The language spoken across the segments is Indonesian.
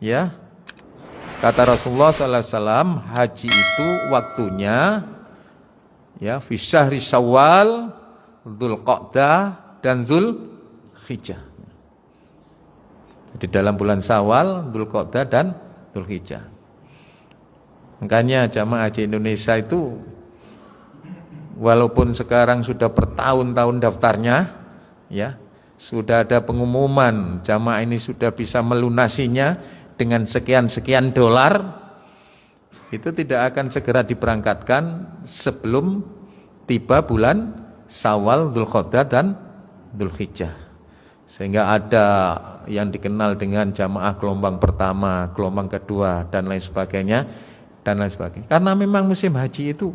Ya, kata Rasulullah sallallahu alaihi wasallam, haji itu waktunya ya fi syahri Syawal, Dzulqa'dah dan Dzulhijjah. Jadi dalam bulan Syawal, Dzulqa'dah dan Dzulhijjah. Makanya jamaah haji Indonesia itu walaupun sekarang sudah bertahun-tahun daftarnya, ya, sudah ada pengumuman jamaah ini sudah bisa melunasinya dengan sekian-sekian dolar, itu tidak akan segera diberangkatkan sebelum tiba bulan Syawal, Dzulqa'dah dan Dzulhijjah. Sehingga ada yang dikenal dengan jamaah gelombang pertama, gelombang kedua dan lain sebagainya dan lain sebagainya. Karena memang musim haji itu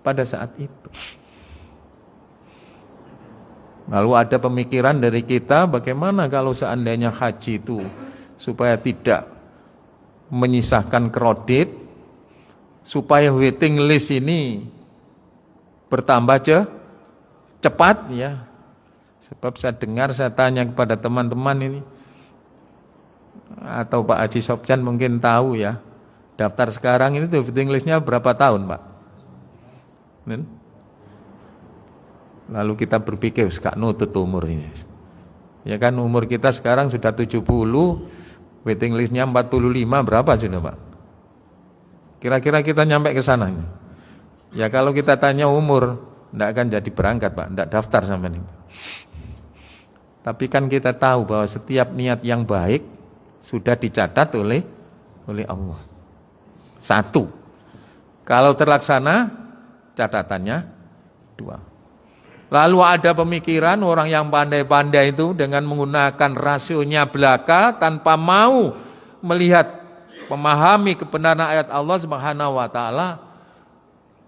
pada saat itu. Lalu ada pemikiran dari kita bagaimana kalau seandainya haji itu supaya tidak menyisahkan kredit, supaya waiting list ini bertambah cepat ya. Sebab saya dengar, saya tanya kepada teman-teman ini, atau Pak Haji Sopjan mungkin tahu ya, daftar sekarang ini tuh waiting listnya berapa tahun Pak? Lalu kita berpikir, gak nutut umur ini. Ya kan umur kita sekarang sudah 70, waiting listnya 45, berapa sudah Pak? Kira-kira kita nyampe ke sana. Ya kalau kita tanya umur, tidak akan jadi berangkat Pak, tidak daftar sampai ini. Tapi kan kita tahu bahwa setiap niat yang baik sudah dicatat oleh Allah. Satu, kalau terlaksana catatannya dua. Lalu ada pemikiran orang yang pandai-pandai itu dengan menggunakan rasionya belaka tanpa mau melihat, memahami kebenaran ayat Allah Subhanahu wa taala.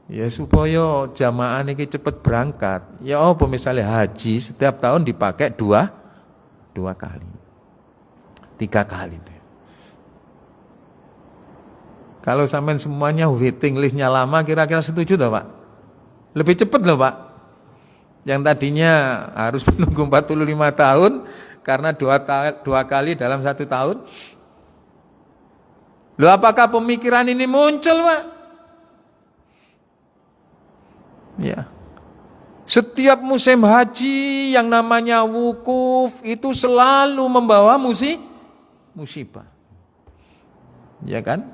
Ya supaya jamaah ini cepat berangkat. Ya misalnya haji setiap tahun dipakai dua kali. 3 kali itu. Kalau sampai semuanya waiting listnya lama, kira-kira setuju toh Pak? Lebih cepat loh Pak. Yang tadinya harus menunggu 45 tahun karena dua kali dalam 1 tahun. Loh apakah pemikiran ini muncul Pak? Ya. Setiap musim haji yang namanya wukuf itu selalu membawa musibah. Ya kan?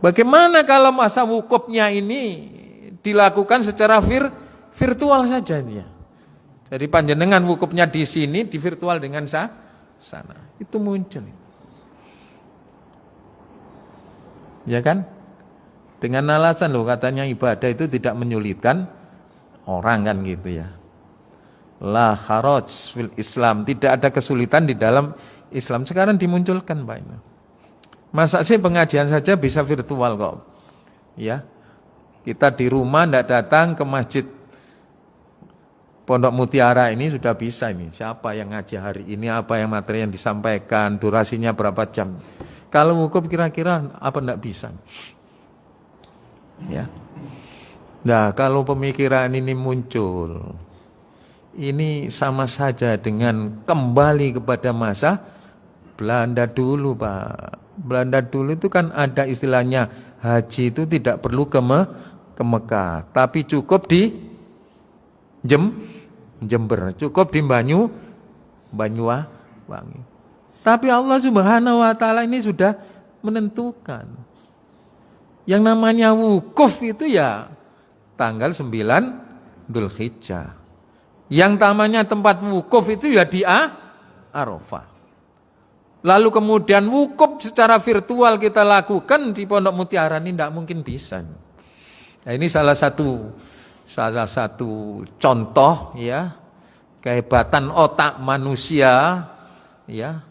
Bagaimana kalau masa wukufnya ini dilakukan secara virtual saja dia. Jadi panjenengan wukufnya di sini, di virtual dengan sana. Itu muncul. Ya kan? Dengan alasan loh katanya ibadah itu tidak menyulitkan orang kan gitu ya. La haraj fil Islam, tidak ada kesulitan di dalam Islam. Sekarang dimunculkan Pak. Masa sih pengajian saja bisa virtual kok. Ya. Kita di rumah tidak datang ke masjid Pondok Mutiara ini sudah bisa ini. Siapa yang ngaji hari ini, apa yang materi yang disampaikan, durasinya berapa jam. Kalau wukuf kira-kira apa tidak bisa. Ya. Nah, kalau pemikiran ini muncul, ini sama saja dengan kembali kepada masa Belanda dulu, Pak. Belanda dulu itu kan ada istilahnya haji itu tidak perlu ke Mekah, tapi cukup di Jember, cukup di Banyuwangi. Tapi Allah Subhanahu wa taala ini sudah menentukan. Yang namanya wukuf itu ya tanggal 9 Dzulhijjah. Yang namanya tempat wukuf itu ya di Arafah. Lalu kemudian wukuf secara virtual kita lakukan di Pondok Mutiara ini tidak mungkin bisa. Nah, ini salah satu contoh ya kehebatan otak manusia ya.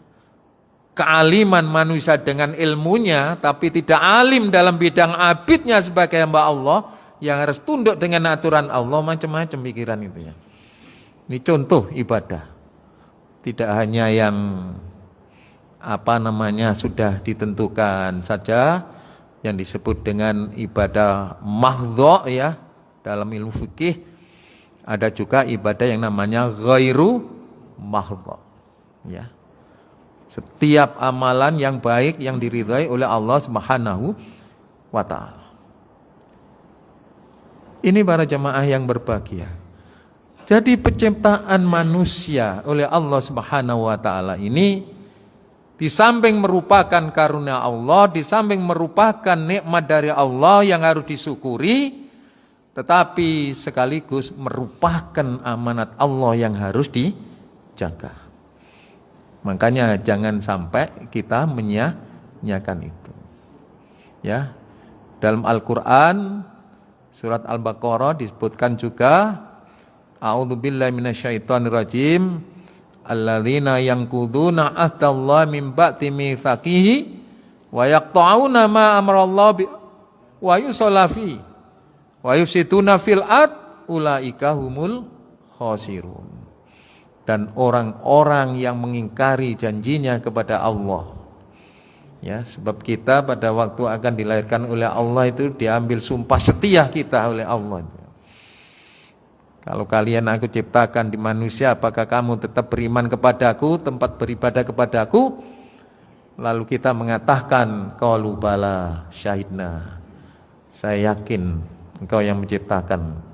Kealiman manusia dengan ilmunya tapi tidak alim dalam bidang abidnya sebagai hamba Allah yang harus tunduk dengan aturan Allah, macam-macam pikiran itu ya. Ini contoh ibadah. Tidak hanya yang sudah ditentukan saja yang disebut dengan ibadah mahdhu ya dalam ilmu fikih, ada juga ibadah yang namanya ghairu mahdhu ya. Setiap amalan yang baik yang diridhai oleh Allah Subhanahu wa taala. Ini para jemaah yang berbahagia. Jadi penciptaan manusia oleh Allah Subhanahu wa taala ini di samping merupakan karunia Allah, di samping merupakan nikmat dari Allah yang harus disyukuri, tetapi sekaligus merupakan amanat Allah yang harus dijaga. Makanya jangan sampai kita menyia-nyiakan itu. Ya. Dalam Al-Qur'an surat Al-Baqarah disebutkan juga A'udzubillahi minasyaitonirrajim alladzina yanquduna ahdallahi min ba'di mitsaqihi wa yaqta'una ma amarallahu wa yusallafi wa yufsiduna fil ard ulaika humul khasirun. Dan orang-orang yang mengingkari janjinya kepada Allah. Ya, sebab kita pada waktu akan dilahirkan oleh Allah itu diambil sumpah setia kita oleh Allah. Kalau kalian aku ciptakan di manusia, apakah kamu tetap beriman kepadaku, tempat beribadah kepadaku? Lalu kita mengatakan, qalu bala syahidna. Saya yakin engkau yang menciptakan.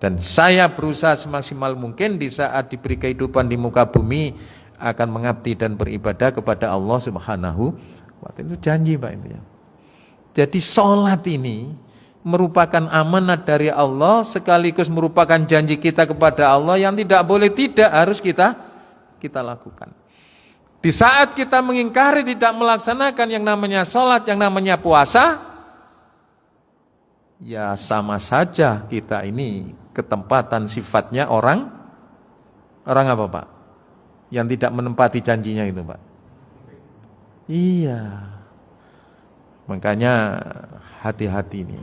Dan saya berusaha semaksimal mungkin di saat diberi kehidupan di muka bumi akan mengabdi dan beribadah kepada Allah Subhanahu wa taala. Itu janji Pak itu ya. Jadi sholat ini merupakan amanat dari Allah sekaligus merupakan janji kita kepada Allah yang tidak boleh tidak harus kita lakukan. Di saat kita mengingkari tidak melaksanakan yang namanya sholat, yang namanya puasa, ya sama saja kita ini ketempatan sifatnya orang apa Pak? Yang tidak menempati janjinya itu Pak. Iya. Makanya hati-hati ini.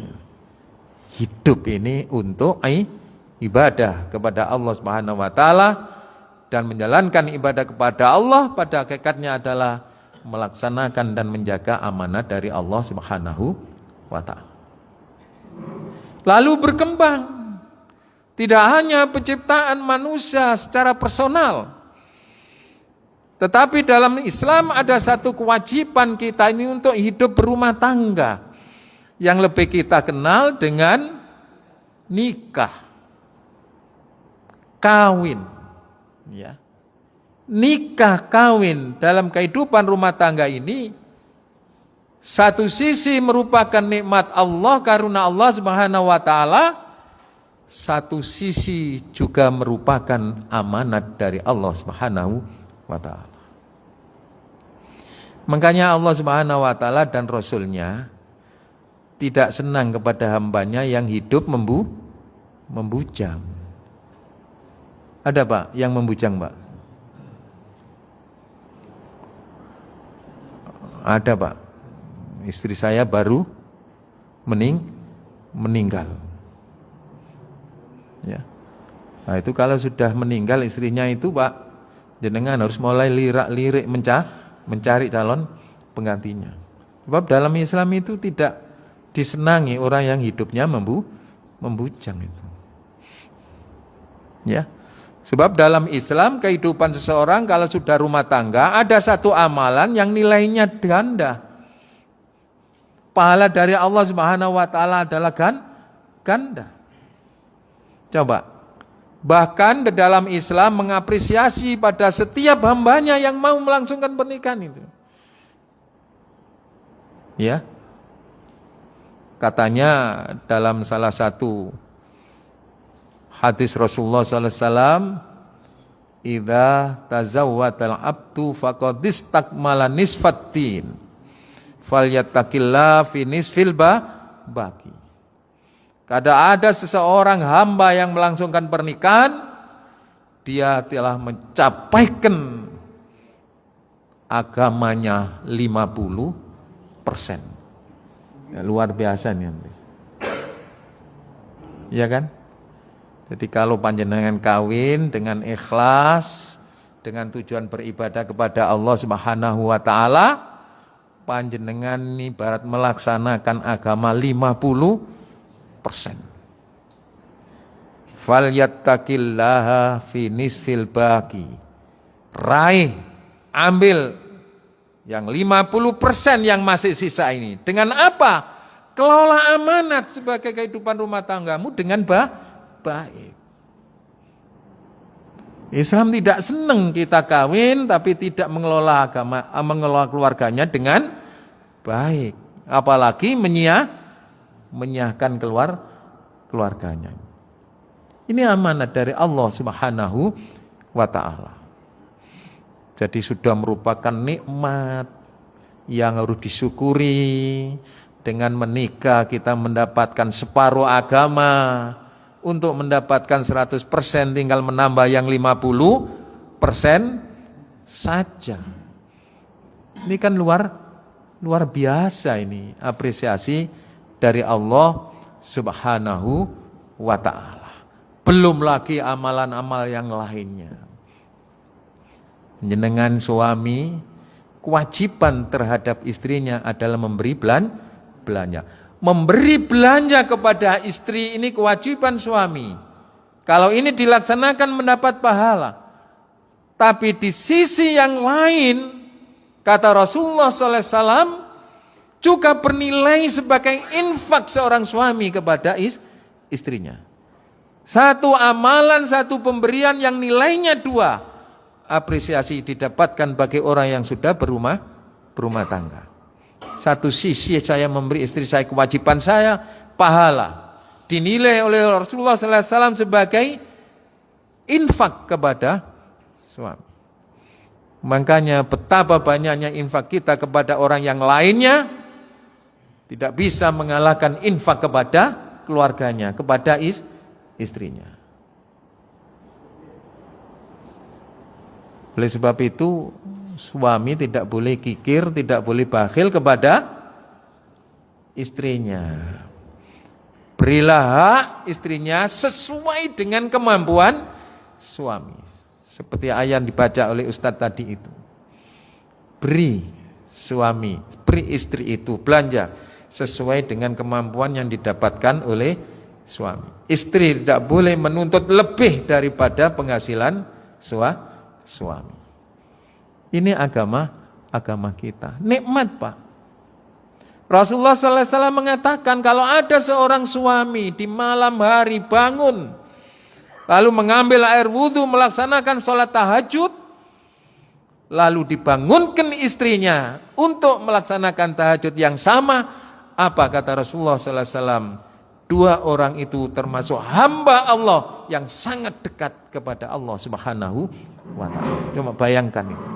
Hidup ini untuk ibadah kepada Allah Subhanahu wa taala dan menjalankan ibadah kepada Allah pada hakikatnya adalah melaksanakan dan menjaga amanat dari Allah Subhanahu wa taala. Lalu berkembang. Tidak hanya penciptaan manusia secara personal, tetapi dalam Islam ada satu kewajiban kita ini untuk hidup berumah tangga yang lebih kita kenal dengan nikah, kawin. Ya. Nikah, kawin dalam kehidupan rumah tangga ini satu sisi merupakan nikmat Allah, karunia Allah Subhanahu wa taala. Satu sisi juga merupakan amanat dari Allah Subhanahu wa taala. Makanya Allah Subhanahu wa taala dan Rasulnya tidak senang kepada hambanya yang hidup membujang. Ada Pak yang membujang Pak? Ada Pak. Istri saya baru meninggal. Ya. Nah itu kalau sudah meninggal istrinya itu Pak, jenengan harus mulai lirik-lirik mencari calon penggantinya. Sebab dalam Islam itu tidak disenangi orang yang hidupnya membujang itu. Ya. Sebab dalam Islam kehidupan seseorang kalau sudah rumah tangga ada satu amalan yang nilainya ganda. Pahala dari Allah Subhanahu wa taala adalah ganda. Coba, bahkan di dalam Islam mengapresiasi pada setiap hambanya yang mau melangsungkan pernikahan itu. Ya, katanya dalam salah satu hadis Rasulullah sallallahu alaihi wasallam, "Idza tazawwadal abdu faqad istakmala nisfatin, falyattaqillah fi nisfil baqi." Kada ada seseorang hamba yang melangsungkan pernikahan, dia telah mencapaikan agamanya 50%. Ya, luar biasa nih. Iya kan? Jadi kalau panjenengan kawin dengan ikhlas, dengan tujuan beribadah kepada Allah Subhanahu wa taala, panjenengan ini ibarat melaksanakan agama 50%. Falyattaqillaha fi nisfil baqi. Raih Ambil yang 50% yang masih sisa ini. Dengan apa? Kelola amanat sebagai kehidupan rumah tanggamu dengan baik. Islam tidak senang kita kawin tapi tidak mengelola mengelola keluarganya dengan baik. Apalagi menyiahkan keluarganya. Ini amanat dari Allah Subhanahu wa ta'ala. Jadi sudah merupakan nikmat yang harus disyukuri. Dengan menikah kita mendapatkan separuh agama. Untuk mendapatkan 100% tinggal menambah yang 50% saja. Ini kan luar biasa ini apresiasi dari Allah Subhanahu wa ta'ala. Belum lagi amalan-amal yang lainnya. Jenengan suami kewajiban terhadap istrinya adalah memberi belanja. Memberi belanja kepada istri ini kewajiban suami. Kalau ini dilaksanakan mendapat pahala. Tapi di sisi yang lain kata Rasulullah SAW juga bernilai sebagai infak seorang suami kepada istrinya. Satu amalan, satu pemberian yang nilainya 2. Apresiasi didapatkan bagi orang yang sudah berumah tangga. Satu sisi saya memberi istri saya kewajiban saya, pahala. Dinilai oleh Rasulullah SAW sebagai infak kepada suami. Makanya betapa banyaknya infak kita kepada orang yang lainnya tidak bisa mengalahkan infak kepada keluarganya, kepada istrinya. Oleh sebab itu suami tidak boleh kikir, tidak boleh bakhil kepada istrinya. Berilah hak istrinya sesuai dengan kemampuan suami. Seperti ayat dibaca oleh Ustadz tadi itu. Beri suami, beri istri itu belanja sesuai dengan kemampuan yang didapatkan oleh suami. Istri tidak boleh menuntut lebih daripada penghasilan suami. Ini agama kita. Nikmat, Pak. Rasulullah SAW mengatakan kalau ada seorang suami di malam hari bangun lalu mengambil air wudhu melaksanakan sholat tahajud lalu dibangunkan istrinya untuk melaksanakan tahajud yang sama, apa kata Rasulullah SAW? 2 orang itu termasuk hamba Allah yang sangat dekat kepada Allah Subhanahu wa ta'ala. Coba bayangkan ini.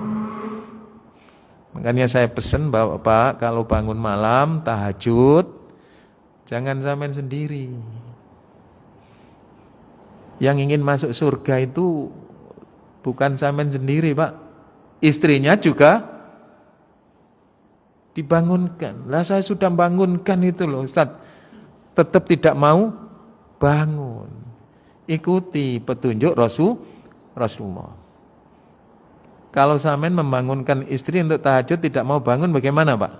Makanya saya pesan Bapak kalau bangun malam tahajud jangan sampean sendiri. Yang ingin masuk surga itu bukan sampean sendiri, Pak. Istrinya juga dibangunkan. Lah saya sudah bangunkan itu loh, Ustaz. Tetap tidak mau bangun. Ikuti petunjuk Rasulullah. Kalau sampean membangunkan istri untuk tahajud tidak mau bangun bagaimana, Pak?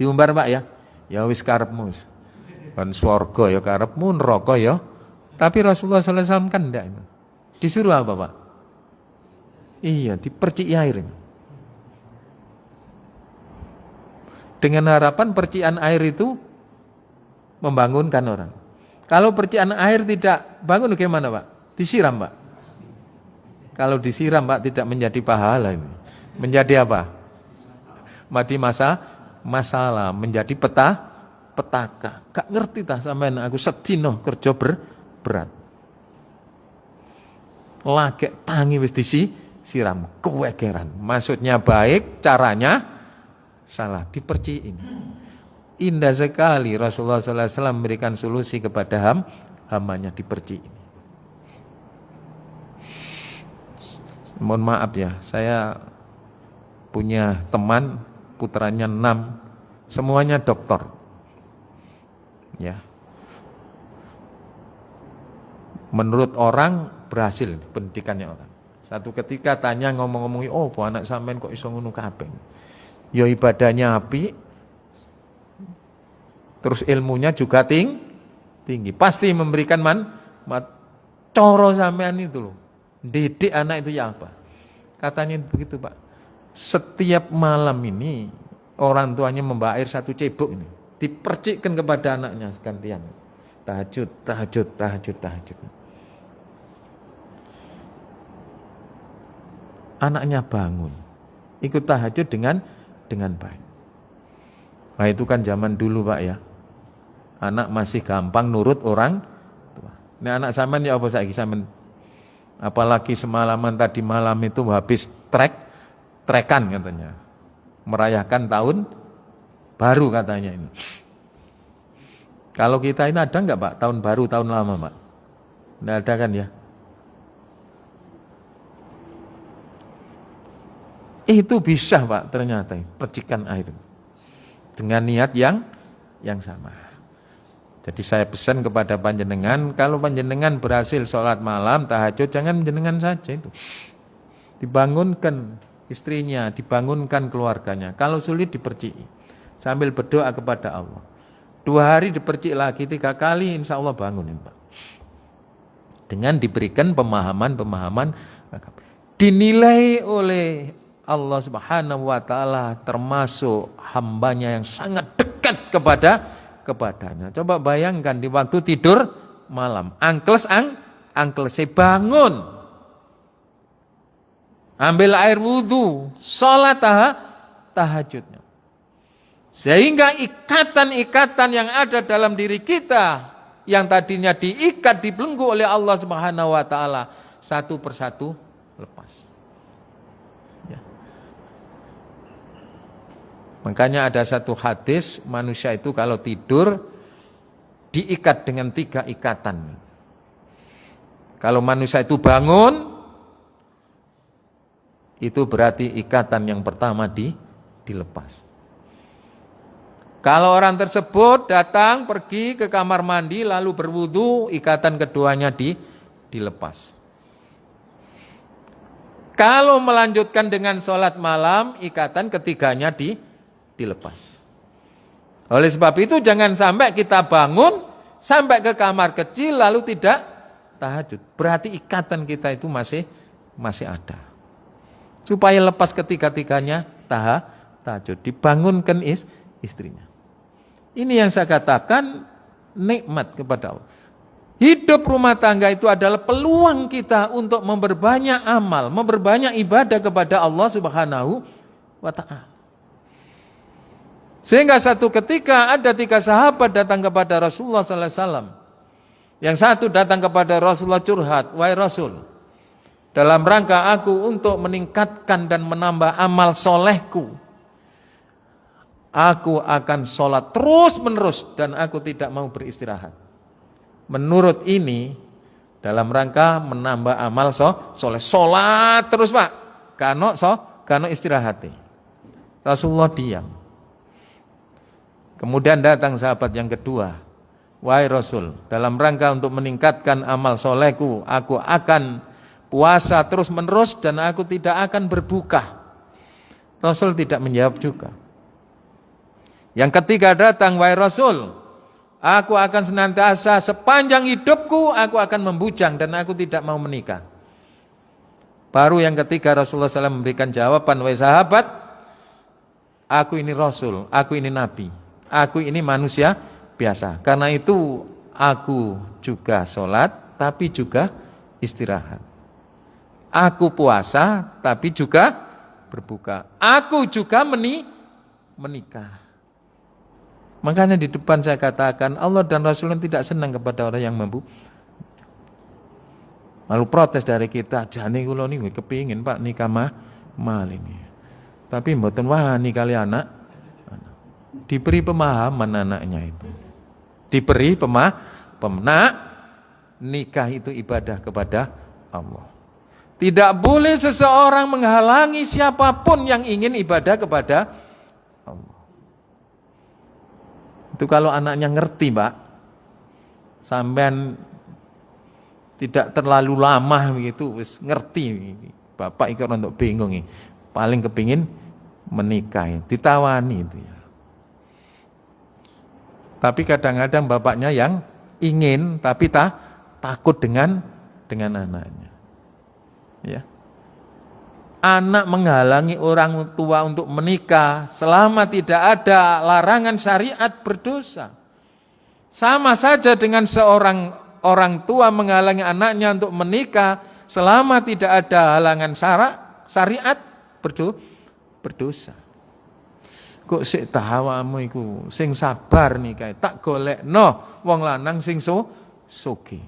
Diumbar, Pak ya? Ya wis karepmu. Kan swarga ya karepmu, neraka ya. Tapi Rasulullah SAW kan enggak. Disuruh apa, Pak? Iya, dipercik air. Dengan harapan percikan air itu membangunkan orang. Kalau percikan air tidak bangun bagaimana, Pak? Disiram, Pak. Kalau disiram, Pak, tidak menjadi pahala ini. Menjadi apa? Mati masalah, menjadi petaka. Gak ngerti tah sampean aku sedino kerja berat. Lagek tangi wis disiram, kewegeran. Maksudnya baik, caranya salah, diperciin. Indah sekali Rasulullah SAW memberikan solusi kepada hambanya diperciin. Mohon maaf ya, saya punya teman putranya 6, semuanya doktor. Ya. Menurut orang berhasil pendidikannya orang. Satu ketika tanya ngomong-ngomong, oh anak sampean kok iso ngono kabeh. Ya ibadahnya apik. Terus ilmunya juga tinggi. Pasti memberikan cara sampean itu loh. Didik anak itu ya apa? Katanya begitu Pak. Setiap malam ini orang tuanya membawa air 1 cebok ini, dipercikkan kepada anaknya gantian. Tahajud, tahajud, tahajud, tahajud. Anaknya bangun, ikut tahajud dengan baik. Nah itu kan zaman dulu Pak ya. Anak masih gampang nurut orang tua. Ini anak sampean ya apa saiki sampean? Apalagi semalaman tadi malam itu habis trekan katanya. Merayakan tahun baru katanya ini. Kalau kita ini ada enggak Pak tahun baru, tahun lama Pak? Enggak ada kan ya? Itu bisa Pak ternyata percikan air dengan niat yang sama. Jadi saya pesan kepada panjenengan, kalau panjenengan berhasil sholat malam, tahajud, jangan panjenengan saja itu. Dibangunkan istrinya, dibangunkan keluarganya. Kalau sulit diperciki, sambil berdoa kepada Allah. 2 hari dipercik lagi, 3 kali, insya Allah bangunin Pak. Dengan diberikan pemahaman, dinilai oleh Allah Subhanahu wa taala termasuk hambanya yang sangat dekat kepadanya. Coba bayangkan di waktu tidur malam, angkles bangun. Ambil air wudhu, sholat tahajudnya. Sehingga ikatan-ikatan yang ada dalam diri kita yang tadinya diikat, dibelenggu oleh Allah Subhanahu wa taala, satu persatu lepas. Makanya ada satu hadis, manusia itu kalau tidur diikat dengan 3 ikatan. Kalau manusia itu bangun, itu berarti ikatan yang pertama dilepas. Kalau orang tersebut datang pergi ke kamar mandi lalu berwudu, ikatan keduanya dilepas. Kalau melanjutkan dengan sholat malam, ikatan ketiganya dilepas. Oleh sebab itu jangan sampai kita bangun sampai ke kamar kecil lalu tidak tahajud. Berarti ikatan kita itu masih ada. Supaya lepas ketiga-tiganya tahajud, dibangunkan istrinya. Ini yang saya katakan nikmat kepada Allah. Hidup rumah tangga itu adalah peluang kita untuk memperbanyak amal, memperbanyak ibadah kepada Allah Subhanahu wa taala. Sehingga satu ketika ada 3 sahabat datang kepada Rasulullah sallallahu alaihi wasallam. Yang satu datang kepada Rasulullah curhat, "Wahai Rasul, dalam rangka aku untuk meningkatkan dan menambah amal solehku, aku akan sholat terus menerus dan aku tidak mau beristirahat." Menurut ini dalam rangka menambah amal soleh, sholat terus Pak, kano istirahat. Rasulullah diam. Kemudian datang sahabat yang kedua, "Wahai Rasul, dalam rangka untuk meningkatkan amal solehku, aku akan puasa terus menerus dan aku tidak akan berbuka." Rasul tidak menjawab juga. Yang ketiga datang, "Wahai Rasul, aku akan senantiasa sepanjang hidupku aku akan membujang dan aku tidak mau menikah." Baru yang ketiga Rasulullah SAW memberikan jawaban, "Wahai sahabat, aku ini Rasul, aku ini Nabi. Aku ini manusia biasa. Karena itu aku juga sholat tapi juga istirahat. Aku puasa tapi juga berbuka. Aku juga menikah." Makanya di depan saya katakan Allah dan Rasulullah tidak senang kepada orang yang mampu. Lalu protes dari kita, "Jane kula niku kepingin Pak nikah mal ini. Tapi mboten wani kali anak." Diberi pemahaman anaknya itu. Diberi pemahaman, nikah itu ibadah kepada Allah. Tidak boleh seseorang menghalangi siapapun yang ingin ibadah kepada Allah. Itu kalau anaknya ngerti Pak, sampean tidak terlalu lama begitu, wis ngerti. Bapak iki untuk bingung, paling kepingin menikah, ditawani itu ya. Tapi kadang-kadang bapaknya yang ingin tapi takut dengan anaknya. Ya. anak menghalangi orang tua untuk menikah selama tidak ada larangan syariat berdosa. Sama saja dengan seorang orang tua menghalangi anaknya untuk menikah selama tidak ada halangan syariat berdosa. Kok sik tahawamu iku sing sabar nikahe tak golekno wong lanang sing sugih.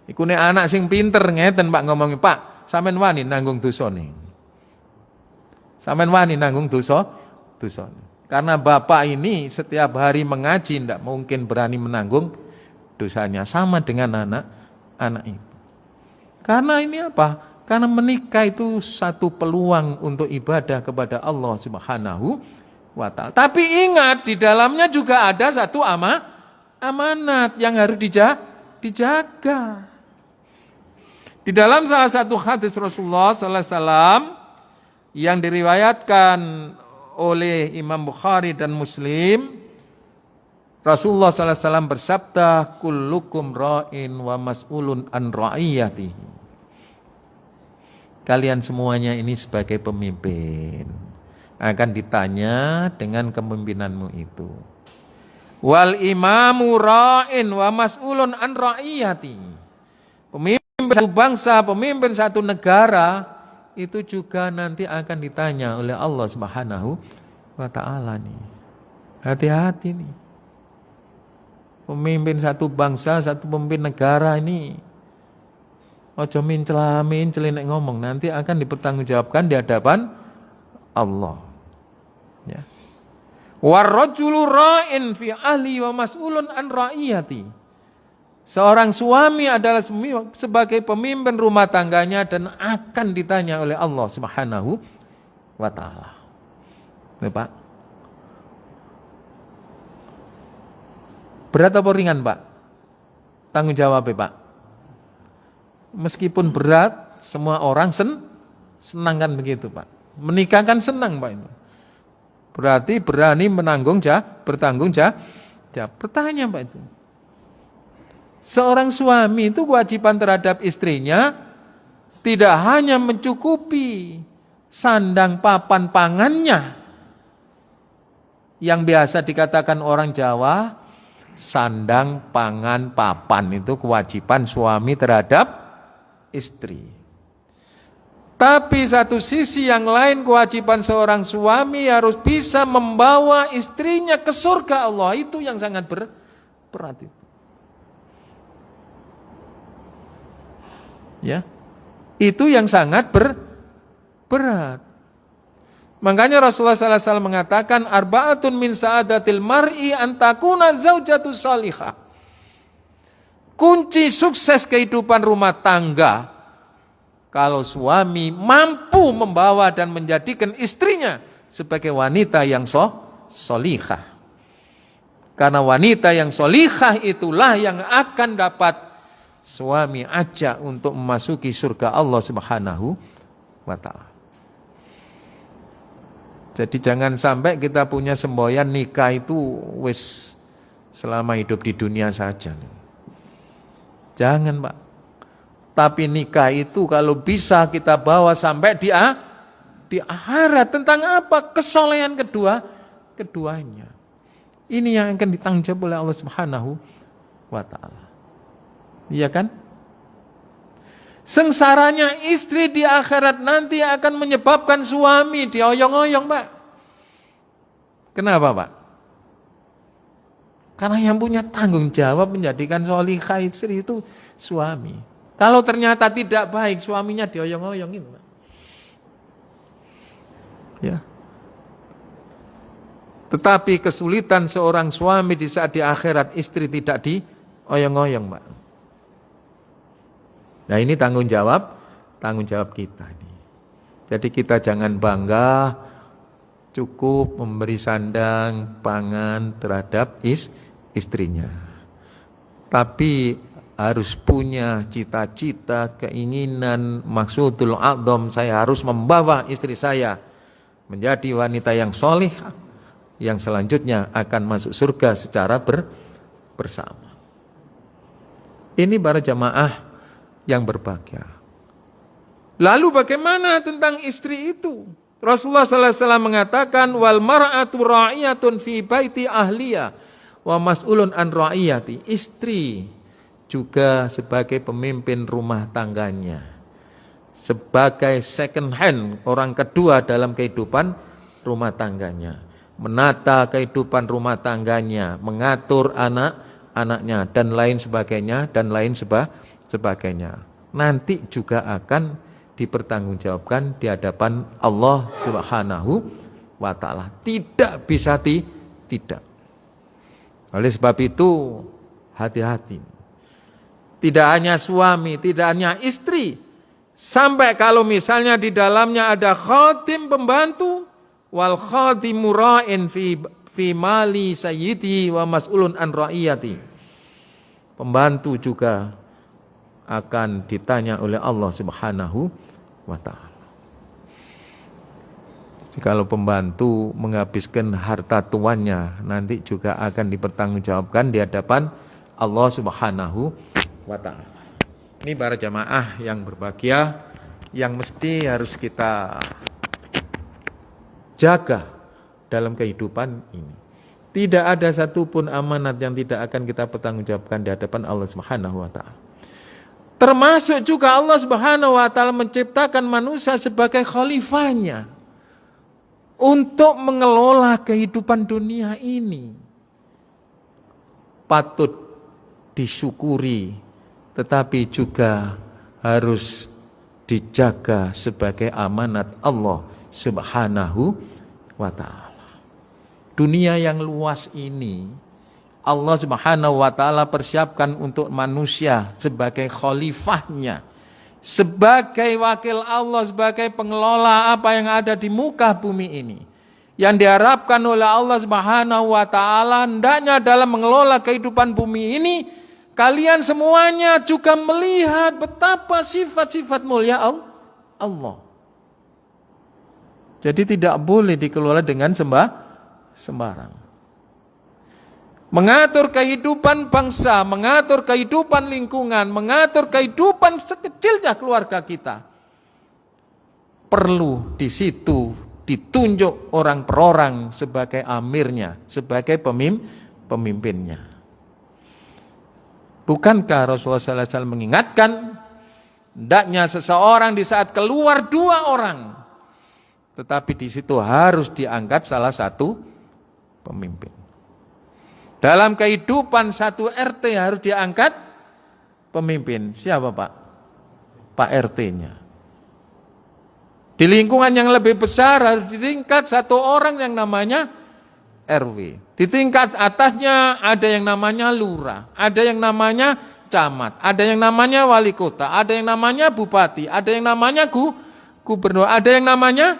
Iku nek anak sing pinter ngeten Pak ngomongi, Pak, sampean wani nanggung dosane. Sampean wani nanggung dosane. Karena bapak ini setiap hari mengaji tidak mungkin berani menanggung dosanya, sama dengan anak itu. Karena ini apa? Karena menikah itu satu peluang untuk ibadah kepada Allah Subhanahu wa ta'ala. Tapi ingat, di dalamnya juga ada satu amanat yang harus dijaga. Di dalam salah satu hadis Rasulullah sallallahu alaihi wasallam yang diriwayatkan oleh Imam Bukhari dan Muslim, Rasulullah sallallahu alaihi wasallam bersabda, kullukum ra'in wa mas'ulun an ra'iyatihi. Kalian semuanya ini sebagai pemimpin akan ditanya dengan kepemimpinanmu itu. Wal imamu ra'in wa mas'ulun an ra'iyatihi. Pemimpin satu bangsa, pemimpin satu negara itu juga nanti akan ditanya oleh Allah Subhanahu wa ta'ala nih. Hati-hati nih. Pemimpin satu bangsa, satu pemimpin negara ini ojo mincel nek ngomong, nanti akan dipertanggungjawabkan di hadapan Allah. Ya. Warrajulu ra'in fi ahli wa mas'ulun an ra'iyati. Seorang suami adalah sebagai pemimpin rumah tangganya dan akan ditanya oleh Allah Subhanahu wa ta'ala. Nih, Pak. Berat apa ringan, Pak? Tanggung jawab, Pak. Meskipun berat, semua orang senang kan begitu, Pak. Menikah kan senang, Pak itu. Berarti berani bertanggung jawab. Pertanyaan, Pak itu. Seorang suami itu kewajiban terhadap istrinya tidak hanya mencukupi sandang papan pangannya yang biasa dikatakan orang Jawa, sandang pangan papan itu kewajiban suami terhadap istri. Tapi satu sisi yang lain kewajiban seorang suami harus bisa membawa istrinya ke surga Allah. Itu yang sangat berat itu. Ya, itu yang sangat berat. Makanya Rasulullah SAW mengatakan arba'atun min sa'adatil mar'i antakuna zaujatus salihah. Kunci sukses kehidupan rumah tangga kalau suami mampu membawa dan menjadikan istrinya sebagai wanita yang solihah. Karena wanita yang solihah itulah yang akan dapat suami ajak untuk memasuki surga Allah Subhanahu wa ta'ala. Jadi jangan sampai kita punya semboyan nikah itu wis selama hidup di dunia saja. Jangan, Pak. Tapi nikah itu kalau bisa kita bawa sampai di akhirat. Tentang apa? Kesolehan keduanya. Ini yang akan ditanggung jawab oleh Allah Subhanahu wa ta'ala. Iya kan? Sengsaranya istri di akhirat nanti akan menyebabkan suami dioyong-oyong, Pak. Kenapa, Pak? Karena yang punya tanggung jawab menjadikan solihah istri itu suami. Kalau ternyata tidak baik, suaminya dioyong-oyong itu, Pak. Ya. Tetapi kesulitan seorang suami di saat di akhirat istri tidak dioyong-oyong, Pak. Nah, ini tanggung jawab kita ini. Jadi kita jangan bangga cukup memberi sandang, pangan terhadap istrinya. Tapi harus punya cita-cita, keinginan, maksudul a'dham, saya harus membawa istri saya menjadi wanita yang solih, yang selanjutnya akan masuk surga secara bersama. Ini para jamaah yang berbahagia. Lalu bagaimana tentang istri itu? Rasulullah SAW mengatakan, wal mar'atu ra'iyatun fi baiti ahliya wa mas'ulun an ra'iyati. Istri juga sebagai pemimpin rumah tangganya, sebagai second hand, orang kedua dalam kehidupan rumah tangganya, menata kehidupan rumah tangganya, mengatur anak-anaknya dan lain sebagainya dan lain sebagainya. Nanti juga akan dipertanggungjawabkan di hadapan Allah Subhanahu wa taala. Tidak bisa tidak. Oleh sebab itu hati-hati. Tidak hanya suami, tidak hanya istri. Sampai kalau misalnya di dalamnya ada khadim pembantu, wal khadimu ra'in fi mali sayyidi wa mas'ulun an ra'iyati. Pembantu juga akan ditanya oleh Allah Subhanahu wa taala. Kalau pembantu menghabiskan harta tuannya, nanti juga akan dipertanggungjawabkan di hadapan Allah Subhanahu wa taala. Ini para jamaah yang berbahagia, yang mesti harus kita jaga dalam kehidupan ini. Tidak ada satupun amanat yang tidak akan kita pertanggungjawabkan di hadapan Allah Subhanahu wa taala. Termasuk juga Allah Subhanahu wa taala menciptakan manusia sebagai khalifahnya untuk mengelola kehidupan dunia ini. Patut disyukuri, tetapi juga harus dijaga sebagai amanat Allah Subhanahu wa taala. Dunia yang luas ini Allah Subhanahu wa taala persiapkan untuk manusia sebagai khalifahnya, sebagai wakil Allah, sebagai pengelola apa yang ada di muka bumi ini. Yang diharapkan oleh Allah Subhanahu wa taala hendaknya dalam mengelola kehidupan bumi ini, kalian semuanya juga melihat betapa sifat-sifat mulia Allah. Jadi tidak boleh dikelola dengan sembarang. Mengatur kehidupan bangsa, mengatur kehidupan lingkungan, mengatur kehidupan sekecilnya keluarga kita. Perlu di situ ditunjuk orang per orang sebagai amirnya, sebagai pemimpinnya. Bukankah Rasulullah SAW mengingatkan, hendaknya seseorang di saat keluar 2 orang, tetapi di situ harus diangkat salah satu pemimpin. Dalam kehidupan satu RT harus diangkat pemimpin. Siapa Pak? Pak RT-nya. Di lingkungan yang lebih besar harus ditingkat satu orang yang namanya RW. Di tingkat atasnya ada yang namanya lurah, ada yang namanya camat, ada yang namanya wali kota, ada yang namanya bupati, ada yang namanya gubernur, ada yang namanya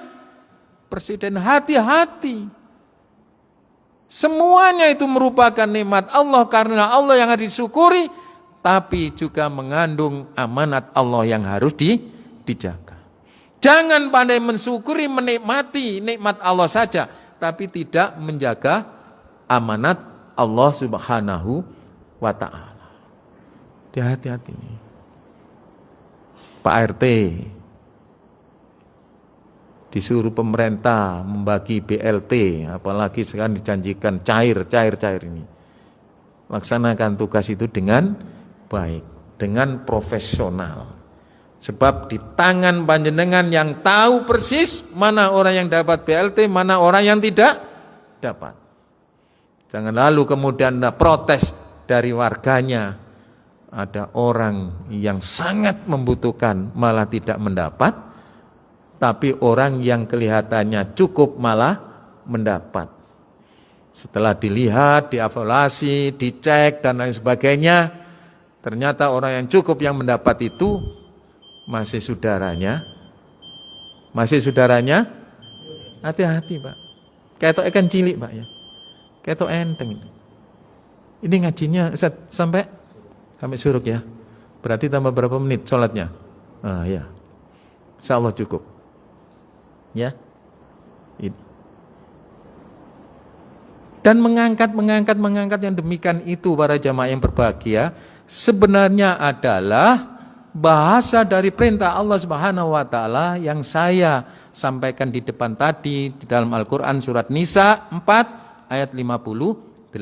presiden. Hati-hati. Semuanya itu merupakan nikmat Allah karena Allah yang harus disyukuri, tapi juga mengandung amanat Allah yang harus dijaga. Jangan pandai mensyukuri, menikmati nikmat Allah saja, tapi tidak menjaga amanat Allah Subhanahu wa taala. Hati-hati. Pak RT disuruh pemerintah membagi BLT, apalagi sekarang dijanjikan cair ini. Laksanakan tugas itu dengan baik, dengan profesional. Sebab di tangan panjenengan yang tahu persis mana orang yang dapat BLT, mana orang yang tidak dapat. Jangan lalu kemudian ada protes dari warganya, ada orang yang sangat membutuhkan malah tidak mendapat, tapi orang yang kelihatannya cukup malah mendapat. Setelah dilihat, dievaluasi, dicek dan lain sebagainya, ternyata orang yang cukup yang mendapat itu masih saudaranya. Hati-hati Pak. Ketok ikan cilik Pak ya. Ketok enteng. Ini ngajinya sampai suruk ya. Berarti tambah berapa menit sholatnya? Ya. Insya Allah cukup. Ya, dan mengangkat yang demikian itu para jamaah yang berbahagia sebenarnya adalah bahasa dari perintah Allah Subhanahu wa taala yang saya sampaikan di depan tadi di dalam Al-Qur'an surat Nisa 4 ayat 58.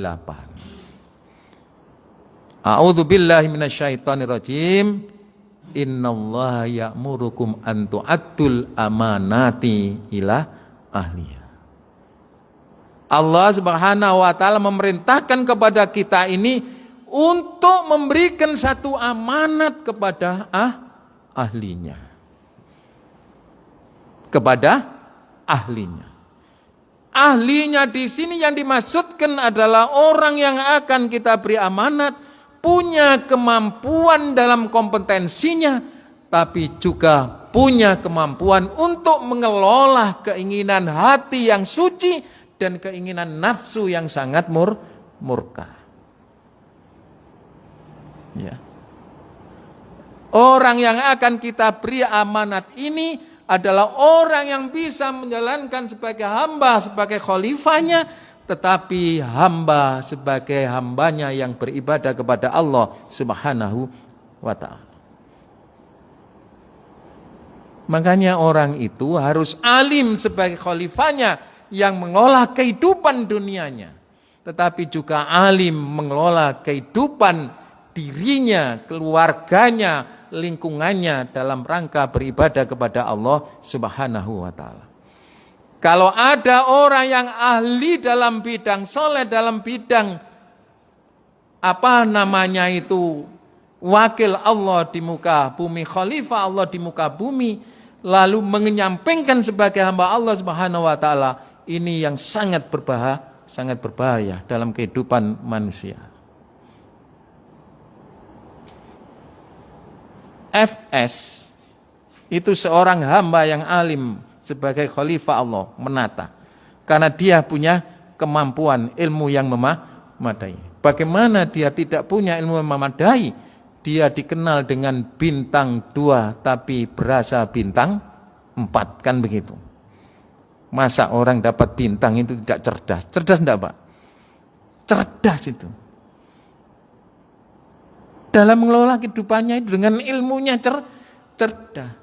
A'udzu billahi minasyaitonir rajim. Innallaha ya'murukum an tu'addul amanati ila ahliha. Allah Subhanahu wa taala memerintahkan kepada kita ini untuk memberikan satu amanat kepada ahlinya. Kepada ahlinya. Ahlinya di sini yang dimaksudkan adalah orang yang akan kita beri amanat, punya kemampuan dalam kompetensinya, tapi juga punya kemampuan untuk mengelola keinginan hati yang suci dan keinginan nafsu yang sangat murka. Ya. Orang yang akan kita beri amanat ini adalah orang yang bisa menjalankan sebagai hamba, sebagai khalifahnya, tetapi hamba sebagai hambanya yang beribadah kepada Allah Subhanahu wa ta'ala. Makanya orang itu harus alim sebagai khalifahnya yang mengolah kehidupan dunianya, tetapi juga alim mengelola kehidupan dirinya, keluarganya, lingkungannya dalam rangka beribadah kepada Allah Subhanahu wa ta'ala. Kalau ada orang yang ahli dalam bidang soleh, dalam bidang wakil Allah di muka bumi, khalifah Allah di muka bumi, lalu menyampaikan sebagai hamba Allah Subhanahu wa ta'ala, ini yang sangat berbahaya dalam kehidupan manusia. FS itu seorang hamba yang alim sebagai khalifah Allah menata, karena dia punya kemampuan ilmu yang memadai. Bagaimana dia tidak punya ilmu yang memadai? Dia dikenal dengan bintang 2 tapi berasa bintang 4, kan begitu. Masa orang dapat bintang itu tidak cerdas? Cerdas enggak, Pak? Cerdas itu. Dalam mengelola kehidupannya itu dengan ilmunya cerdas.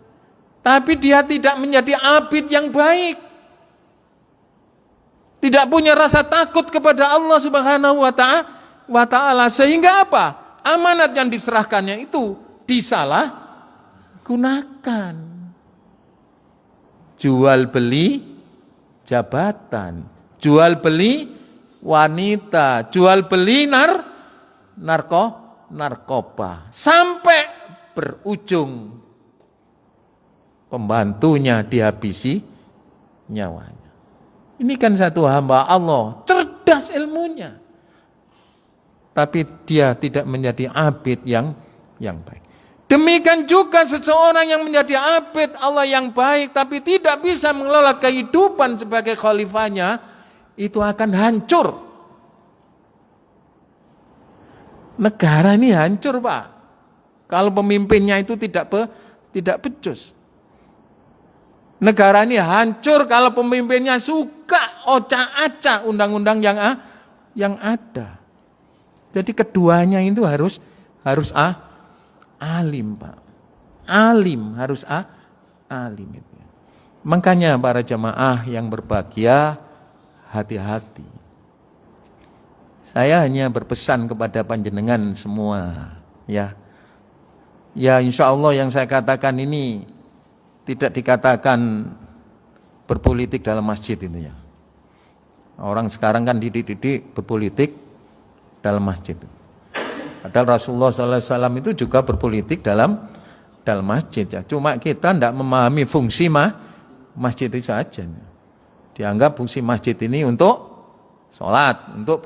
Tapi dia tidak menjadi abid yang baik. Tidak punya rasa takut kepada Allah Subhanahu wa ta'ala. Sehingga apa? Amanat yang diserahkannya itu disalahgunakan. Jual beli jabatan, jual beli wanita, jual beli narkoba, sampai berujung pembantunya dihabisi nyawanya. Ini kan satu hamba Allah, cerdas ilmunya, tapi dia tidak menjadi abid yang baik. Demikian juga seseorang yang menjadi abid Allah yang baik, tapi tidak bisa mengelola kehidupan sebagai khalifahnya, itu akan hancur. Negara ini hancur, Pak, kalau pemimpinnya itu tidak becus. Negara ini hancur kalau pemimpinnya suka ocak-acak undang-undang yang ada. Jadi keduanya itu harus alim, Pak. Alim, harus alim itu. Makanya para jamaah yang berbahagia, hati-hati. Saya hanya berpesan kepada panjenengan semua, ya. Ya, insya Allah yang saya katakan ini tidak dikatakan berpolitik dalam masjid itu ya. Orang sekarang kan didik berpolitik dalam masjid. Padahal Rasulullah SAW itu juga berpolitik dalam masjid ya. Cuma kita tidak memahami fungsi masjid itu saja. Dianggap fungsi masjid ini untuk sholat, untuk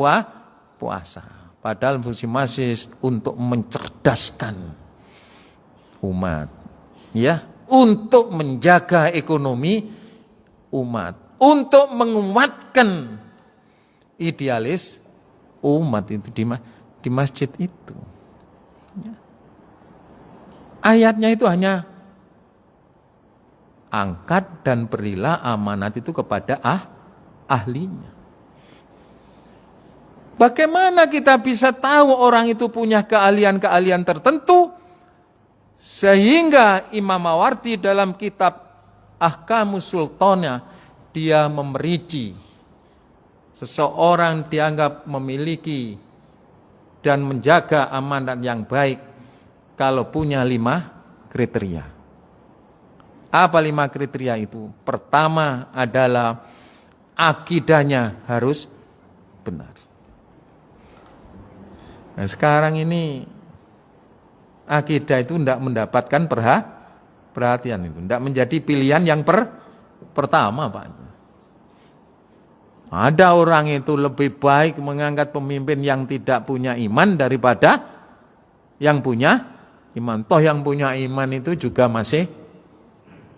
puasa. Padahal fungsi masjid untuk mencerdaskan umat, ya, untuk menjaga ekonomi umat, untuk menguatkan idealis umat itu di masjid itu. Ya. Ayatnya itu hanya angkat dan berilah amanat itu kepada ahlinya. Bagaimana kita bisa tahu orang itu punya keahlian-keahlian tertentu? Sehingga Imam Mawardi dalam kitab Ahkamus Sultanah, dia memerinci seseorang dianggap memiliki dan menjaga amanat yang baik kalau punya 5 kriteria. Apa 5 kriteria itu? Pertama adalah akidahnya harus benar. Nah, sekarang ini akidah itu tidak mendapatkan perhatian itu, tidak menjadi pilihan yang pertama, Pak. Ada orang itu lebih baik mengangkat pemimpin yang tidak punya iman daripada yang punya iman. Toh yang punya iman itu juga masih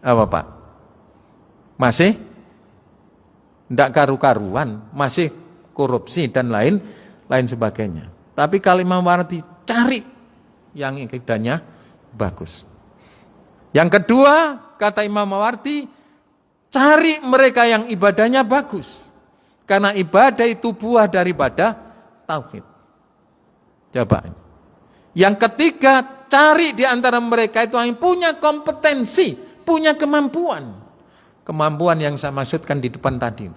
apa, Pak? Masih tidak karu-karuan, masih korupsi dan lain sebagainya. Tapi kalau Imam Mawardi cari yang akidahnya bagus. Yang kedua, kata Imam Mawardi, cari mereka yang ibadahnya bagus. Karena ibadah itu buah daripada tauhid. Coba. Yang ketiga, cari di antara mereka itu yang punya kompetensi, punya kemampuan. Kemampuan yang saya maksudkan di depan tadi.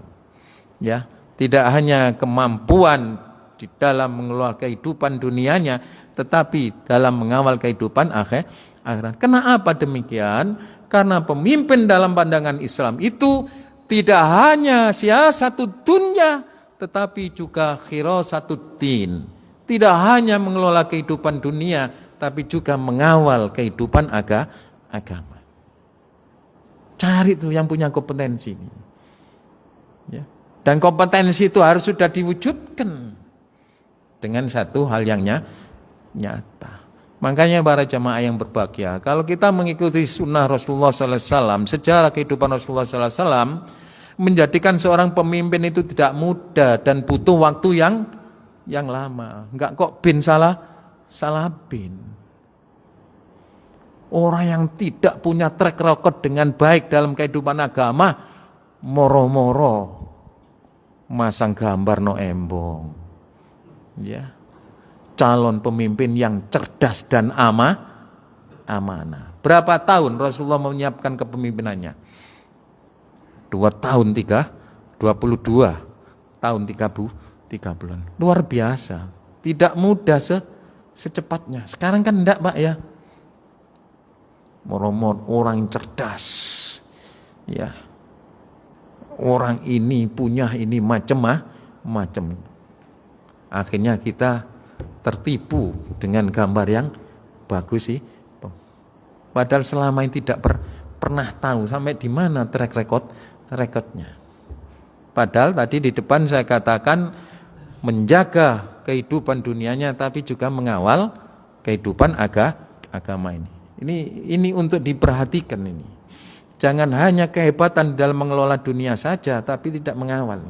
Ya, tidak hanya kemampuan di dalam mengelola kehidupan dunianya, tetapi dalam mengawal kehidupan akhirat. Kenapa demikian? Karena pemimpin dalam pandangan Islam itu tidak hanya siasatud dunya, tetapi juga khirasatuddin. Tidak hanya mengelola kehidupan dunia, tapi juga mengawal kehidupan agama. Cari tuh yang punya kompetensi. Ya. Dan kompetensi itu harus sudah diwujudkan dengan satu hal yang nyata. Makanya para jamaah yang berbahagia, kalau kita mengikuti sunnah Rasulullah SAW, sejarah kehidupan Rasulullah SAW, menjadikan seorang pemimpin itu tidak mudah dan butuh waktu yang lama. Enggak kok bin salah bin. Orang yang tidak punya track record dengan baik dalam kehidupan agama, moro-moro masang gambar no embong. Ya. Calon pemimpin yang cerdas dan amanah. Berapa tahun Rasulullah menyiapkan kepemimpinannya? 22 tahun 3 bulan. Luar biasa. Tidak mudah secepatnya. Sekarang kan enggak, Pak, ya. Moro-moro orang yang cerdas. Ya. Orang ini punya ini macam. Akhirnya kita tertipu dengan gambar yang bagus sih. Padahal selama ini tidak pernah tahu sampai di mana track recordnya. Padahal tadi di depan saya katakan menjaga kehidupan dunianya tapi juga mengawal kehidupan agama ini. Ini untuk diperhatikan ini. Jangan hanya kehebatan dalam mengelola dunia saja tapi tidak mengawal.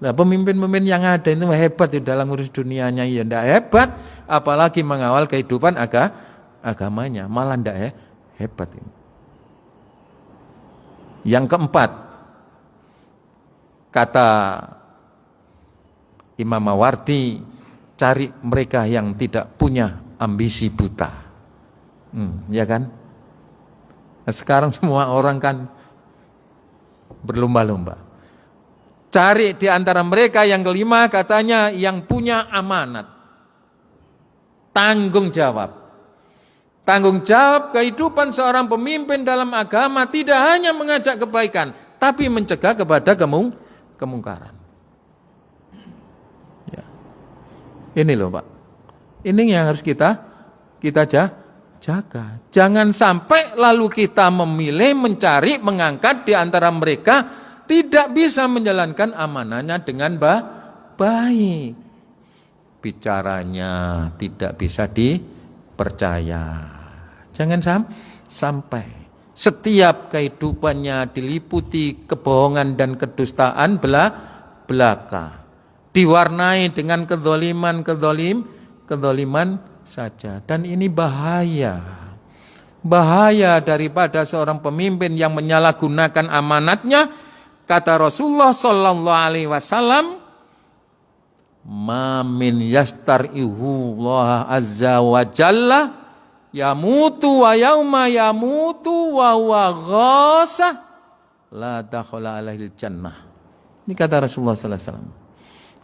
Nah, pemimpin-pemimpin yang ada itu hebat di dalam urus dunianya, ya tidak hebat, apalagi mengawal kehidupan agamanya, malah tidak hebat ini. Yang keempat, kata Imam Mawardi, cari mereka yang tidak punya ambisi buta, ya kan? Nah, sekarang semua orang kan berlomba-lomba. Cari di antara mereka yang kelima katanya yang punya amanat. Tanggung jawab. Tanggung jawab kehidupan seorang pemimpin dalam agama tidak hanya mengajak kebaikan, tapi mencegah kepada kemungkaran. Ya. Ini loh, Pak. Ini yang harus kita jaga. Jangan sampai lalu kita memilih, mencari, mengangkat di antara mereka tidak bisa menjalankan amanahnya dengan baik. Bicaranya tidak bisa dipercaya. Jangan sampai setiap kehidupannya diliputi kebohongan dan kedustaan belaka. Diwarnai dengan kedzaliman saja. Dan ini bahaya. Bahaya daripada seorang pemimpin yang menyalahgunakan amanatnya. Kata Rasulullah sallallahu alaihi wasallam, "Ma min yastarihu Allah azza wa jalla yamutu wa yauma yamutu wa huwa ghasah la dakhala alaihil jannah. Ini kata Rasulullah sallallahu alaihi wasallam.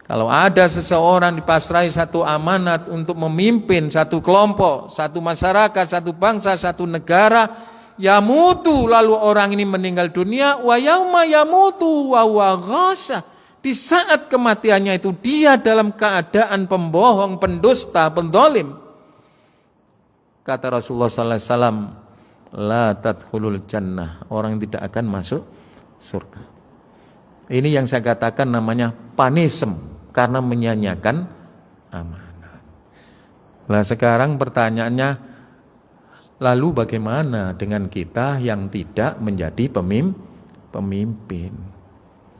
Kalau ada seseorang dipasrahi satu amanat untuk memimpin satu kelompok, satu masyarakat, satu bangsa, satu negara, yamutu, lalu orang ini meninggal dunia, wa yauma yamutu wa huwa ghasah. Di saat kematiannya itu dia dalam keadaan pembohong, pendusta, penzalim. Kata Rasulullah sallallahu alaihi wasallam, la tadkhulul jannah, orang yang tidak akan masuk surga. Ini yang saya katakan namanya panism, karena menyanyiakan amanat. Nah sekarang pertanyaannya, lalu bagaimana dengan kita yang tidak menjadi pemimpin?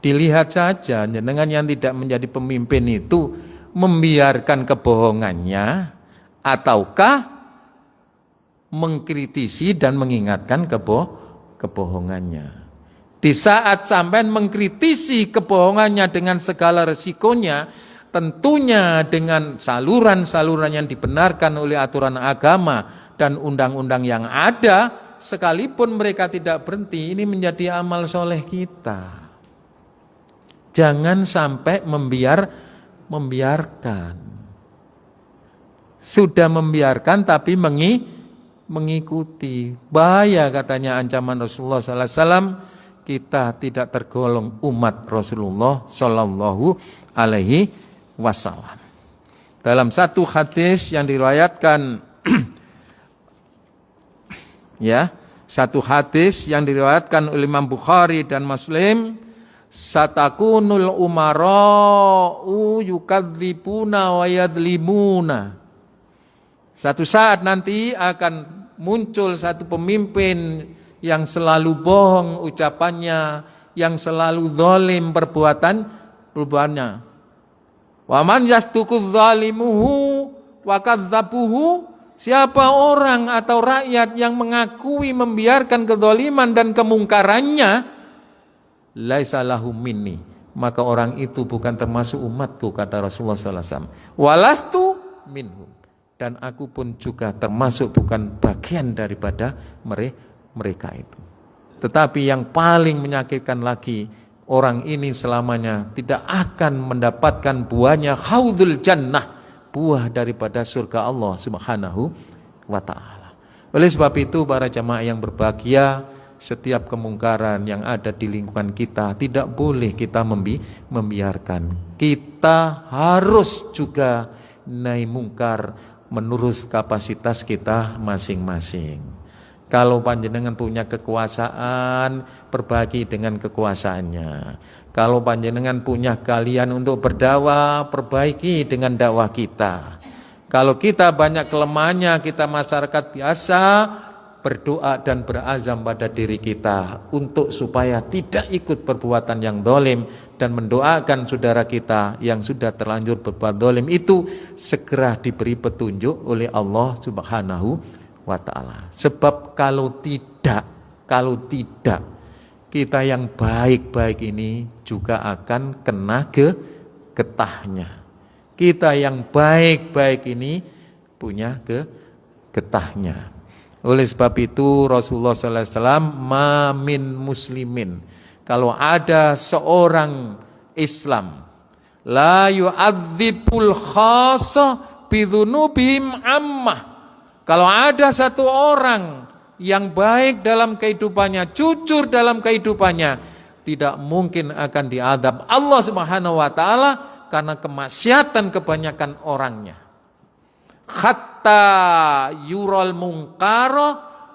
Dilihat saja, dengan yang tidak menjadi pemimpin itu membiarkan kebohongannya ataukah mengkritisi dan mengingatkan kebohongannya. Di saat sampean mengkritisi kebohongannya dengan segala resikonya, tentunya dengan saluran-saluran yang dibenarkan oleh aturan agama dan undang-undang yang ada, sekalipun mereka tidak berhenti, ini menjadi amal soleh kita. Jangan sampai membiarkan. Sudah membiarkan tapi mengikuti. Bahaya katanya ancaman Rasulullah sallallahu alaihi wasallam, kita tidak tergolong umat Rasulullah sallallahu alaihi wasallam. Dalam satu hadis yang diriwayatkan satu hadis yang diriwayatkan oleh Imam Bukhari dan Muslim, satakunul umara'u yukadzibuna wa yadlimuna. Satu saat nanti akan muncul satu pemimpin yang selalu bohong ucapannya, yang selalu zalim perbuatannya. Wa man yasduqu dzalimuhu wa kadzdzabuhu, siapa orang atau rakyat yang mengakui membiarkan kezaliman dan kemungkarannya, laisa lahu minni, maka orang itu bukan termasuk umatku, kata Rasulullah sallallahu alaihi wasallam. Walastu minhum, dan aku pun juga termasuk bukan bagian daripada mereka itu. Tetapi yang paling menyakitkan lagi, orang ini selamanya tidak akan mendapatkan buahnya khawdul jannah, buah daripada surga Allah Subhanahu wa ta'ala. Oleh sebab itu para jamaah yang berbahagia, setiap kemungkaran yang ada di lingkungan kita tidak boleh kita membiarkan. Kita harus juga nahi mungkar menurut kapasitas kita masing-masing. Kalau panjenengan punya kekuasaan, berbagi dengan kekuasaannya. Kalau panjenengan punya kalian untuk berdakwah, perbaiki dengan dakwah kita. Kalau kita banyak kelemahannya, kita masyarakat biasa, berdoa dan berazam pada diri kita untuk supaya tidak ikut perbuatan yang dolim, dan mendoakan saudara kita yang sudah terlanjur berbuat dolim itu segera diberi petunjuk oleh Allah Subhanahu wa ta'ala. Sebab kalau tidak kita yang baik-baik ini juga akan kena getahnya. Kita yang baik-baik ini punya getahnya. Oleh sebab itu Rasulullah sallallahu alaihi wasallam, ma min muslimin, kalau ada seorang Islam la yu'adzibul khassa bidzunubihim ammah, kalau ada satu orang yang baik dalam kehidupannya, jujur dalam kehidupannya, tidak mungkin akan diadab Allah Subhanahu wa taala karena kemaksiatan kebanyakan orangnya. Hatta yural munkara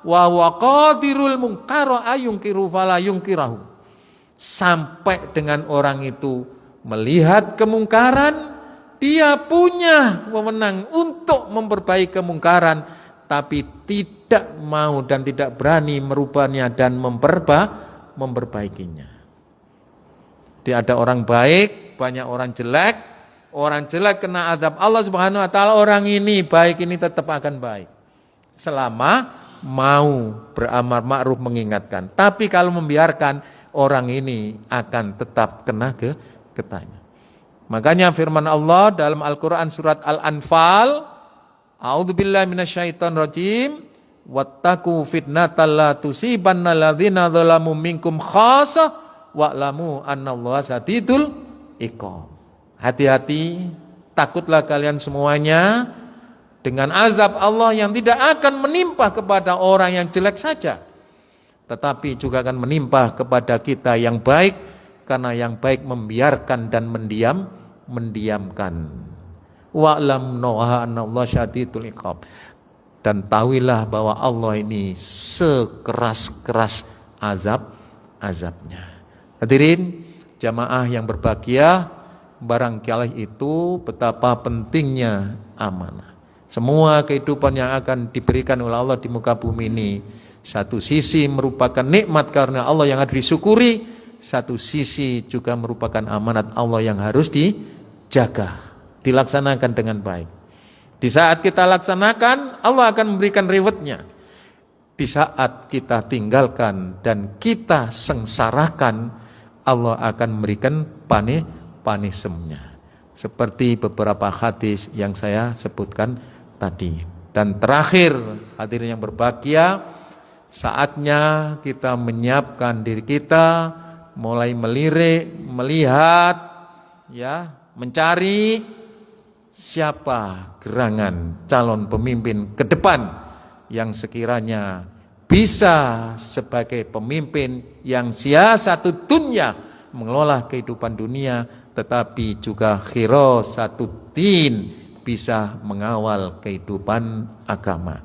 wa huwa qadirul munkara ayunkiru fala yunkirahu. Sampai dengan orang itu melihat kemungkaran, dia punya wewenang untuk memperbaiki kemungkaran, tapi tidak mau dan tidak berani merubahnya dan memperbaikinya. Dia ada orang baik, banyak orang jelek. Orang jelek kena azab Allah Subhanahu wa taala, orang ini baik ini tetap akan baik selama mau beramar ma'ruf mengingatkan. Tapi kalau membiarkan, orang ini akan tetap kena getahnya. Makanya firman Allah dalam Al-Qur'an surat Al-Anfal A'udzubillahi minasyaitonirrajim. Wattaqu fitnatal la tusibanna alladzina dzalamu minkum khassah wa'lamu annallaha syadidul iqab. Hati-hati, takutlah kalian semuanya dengan azab Allah yang tidak akan menimpa kepada orang yang jelek saja, tetapi juga akan menimpa kepada kita yang baik, karena yang baik membiarkan dan mendiamkan. Wa'lam annallaha syadidul iqab. Dan tahuilah bahwa Allah ini sekeras-keras azabnya. Hadirin jamaah yang berbahagia, barangkali itu betapa pentingnya amanah. Semua kehidupan yang akan diberikan oleh Allah di muka bumi ini, satu sisi merupakan nikmat karena Allah yang harus disyukuri, satu sisi juga merupakan amanat Allah yang harus dijaga, dilaksanakan dengan baik. Di saat kita laksanakan, Allah akan memberikan rewardnya. Di saat kita tinggalkan dan kita sengsarakan, Allah akan memberikan punishment-nya. Seperti beberapa hadis yang saya sebutkan tadi. Dan terakhir, hadirin yang berbahagia, saatnya kita menyiapkan diri kita, mulai melirik, melihat, ya, mencari siapa gerangan calon pemimpin ke depan yang sekiranya bisa sebagai pemimpin yang siasatu dunya, mengelola kehidupan dunia, tetapi juga khirasatuddin, bisa mengawal kehidupan agama.